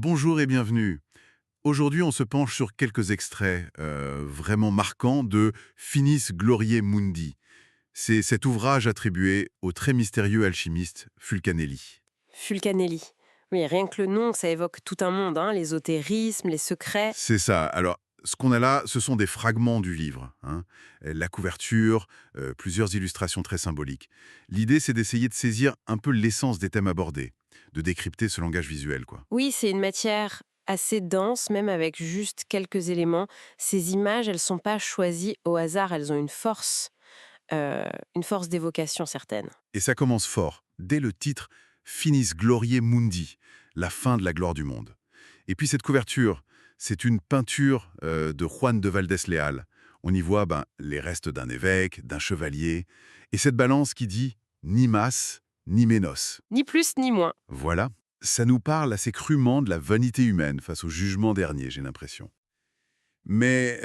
Bonjour et bienvenue. Aujourd'hui, on se penche sur quelques extraits vraiment marquants de Finis Gloriae Mundi. C'est cet ouvrage attribué au très mystérieux alchimiste Fulcanelli. Fulcanelli. Oui, rien que le nom, ça évoque tout un monde, hein, l'ésotérisme, les secrets. C'est ça. Alors, ce qu'on a là, ce sont des fragments du livre, hein. La couverture, plusieurs illustrations très symboliques. L'idée, c'est d'essayer de saisir un peu l'essence des thèmes abordés, de décrypter ce langage visuel, quoi. Oui, c'est une matière assez dense, même avec juste quelques éléments. Ces images, elles sont pas choisies au hasard, elles ont une force d'évocation certaine. Et ça commence fort, dès le titre Finis Gloriae Mundi, la fin de la gloire du monde. Et puis cette couverture, c'est une peinture de Juan de Valdés Leal. On y voit les restes d'un évêque, d'un chevalier, et cette balance qui dit ni mas, ni ménos. Ni plus ni moins. Voilà, ça nous parle assez crûment de la vanité humaine face au jugement dernier, j'ai l'impression. Mais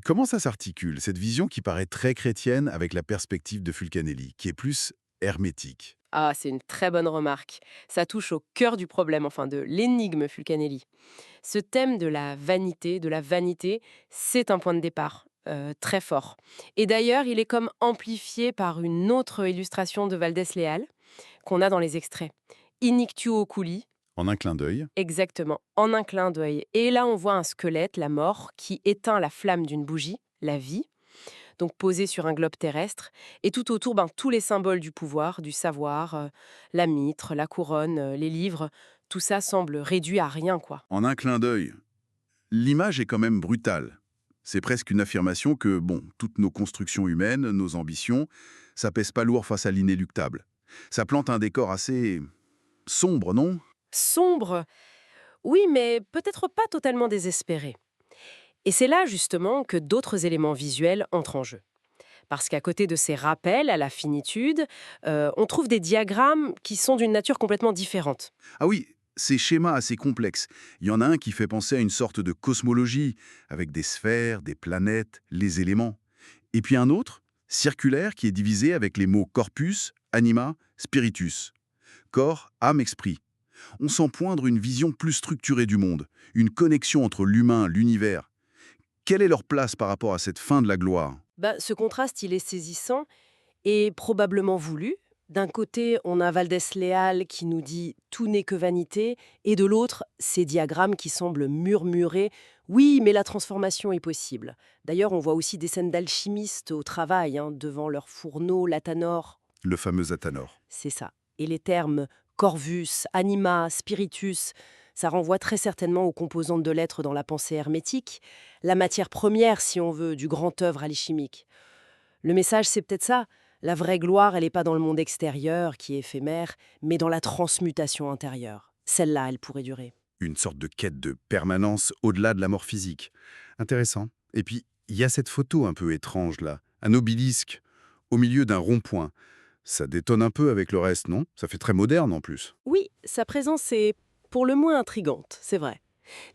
comment ça s'articule, cette vision qui paraît très chrétienne avec la perspective de Fulcanelli, qui est plus hermétique? Ah, c'est une très bonne remarque. Ça touche au cœur du problème, enfin de l'énigme Fulcanelli. Ce thème de la vanité, c'est un point de départ très fort. Et d'ailleurs, il est comme amplifié par une autre illustration de Valdés Leal qu'on a dans les extraits. Inictu oculi, En un clin d'œil. exactement, en un clin d'œil. Et là, on voit un squelette, la mort, qui éteint la flamme d'une bougie, la vie, donc posée sur un globe terrestre. Et tout autour, tous les symboles du pouvoir, du savoir, la mitre, la couronne, les livres, tout ça semble réduit à rien, quoi. En un clin d'œil. L'image est quand même brutale. C'est presque une affirmation que, bon, toutes nos constructions humaines, nos ambitions, ça pèse pas lourd face à l'inéluctable. Ça plante un décor assez sombre, non? Sombre, oui, mais peut-être pas totalement désespéré. Et c'est là justement que d'autres éléments visuels entrent en jeu. Parce qu'à côté de ces rappels à la finitude, on trouve des diagrammes qui sont d'une nature complètement différente. Ah oui, ces schémas assez complexes. Il y en a un qui fait penser à une sorte de cosmologie, avec des sphères, des planètes, les éléments. Et puis un autre, circulaire, qui est divisé avec les mots corpus, anima, spiritus. Corps, âme, esprit. On sent poindre une vision plus structurée du monde, une connexion entre l'humain, l'univers. Quelle est leur place par rapport à cette fin de la gloire? Ce contraste, il est saisissant et probablement voulu. D'un côté, on a Valdès Léal qui nous dit tout n'est que vanité, et de l'autre, ces diagrammes qui semblent murmurer oui, mais la transformation est possible. D'ailleurs, on voit aussi des scènes d'alchimistes au travail, hein, devant leur fourneau latanor. Le fameux Athanor. C'est ça. Et les termes corvus, anima, spiritus, ça renvoie très certainement aux composantes de l'être dans la pensée hermétique, la matière première, si on veut, du grand œuvre alchimique. Le message, c'est peut-être ça. La vraie gloire, elle n'est pas dans le monde extérieur, qui est éphémère, mais dans la transmutation intérieure. Celle-là, elle pourrait durer. Une sorte de quête de permanence au-delà de la mort physique. Intéressant. Et puis, il y a cette photo un peu étrange là, un obélisque au milieu d'un rond-point. Ça détonne un peu avec le reste, non? Ça fait très moderne en plus. Oui, sa présence est pour le moins intrigante, c'est vrai.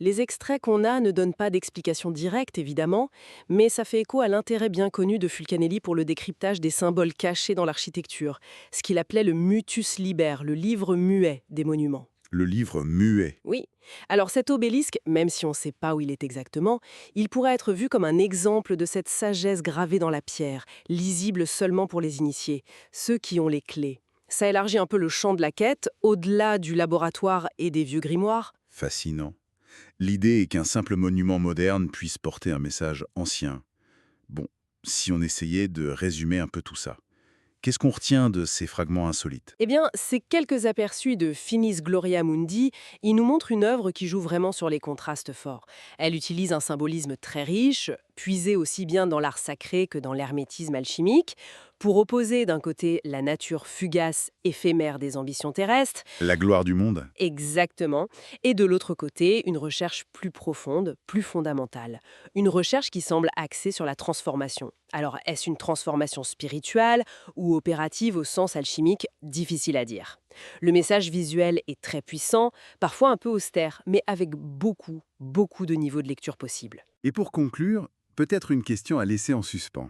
Les extraits qu'on a ne donnent pas d'explication directe, évidemment, mais ça fait écho à l'intérêt bien connu de Fulcanelli pour le décryptage des symboles cachés dans l'architecture, ce qu'il appelait le mutus liber, le livre muet des monuments. Le livre muet. Oui. Alors cet obélisque, même si on ne sait pas où il est exactement, il pourrait être vu comme un exemple de cette sagesse gravée dans la pierre, lisible seulement pour les initiés, ceux qui ont les clés. Ça élargit un peu le champ de la quête, au-delà du laboratoire et des vieux grimoires. Fascinant. L'idée est qu'un simple monument moderne puisse porter un message ancien. Bon, si on essayait de résumer un peu tout ça. Qu'est-ce qu'on retient de ces fragments insolites? Eh bien, ces quelques aperçus de Finis Gloria Mundi, ils nous montrent une œuvre qui joue vraiment sur les contrastes forts. Elle utilise un symbolisme très riche, puisé aussi bien dans l'art sacré que dans l'hermétisme alchimique, pour opposer d'un côté la nature fugace, éphémère des ambitions terrestres, La gloire du monde? exactement, et de l'autre côté, une recherche plus profonde, plus fondamentale. Une recherche qui semble axée sur la transformation. Alors, est-ce une transformation spirituelle ou opérative au sens alchimique? Difficile à dire. Le message visuel est très puissant, parfois un peu austère, mais avec beaucoup, beaucoup de niveaux de lecture possibles. Et pour conclure, peut-être une question à laisser en suspens.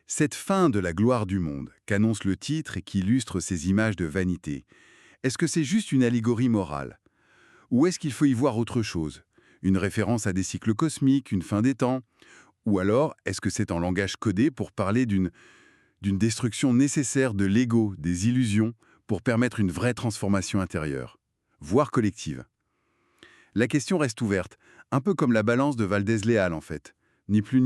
Cette fin de la gloire du monde, qu'annonce le titre et qui illustre ces images de vanité, est-ce que c'est juste une allégorie morale? Ou est-ce qu'il faut y voir autre chose? Une référence à des cycles cosmiques, une fin des temps? Ou alors, est-ce que c'est en langage codé pour parler d'une destruction nécessaire de l'ego, des illusions, pour permettre une vraie transformation intérieure, voire collective? La question reste ouverte, un peu comme la balance de Valdez-Léal en fait, ni plus ni moins.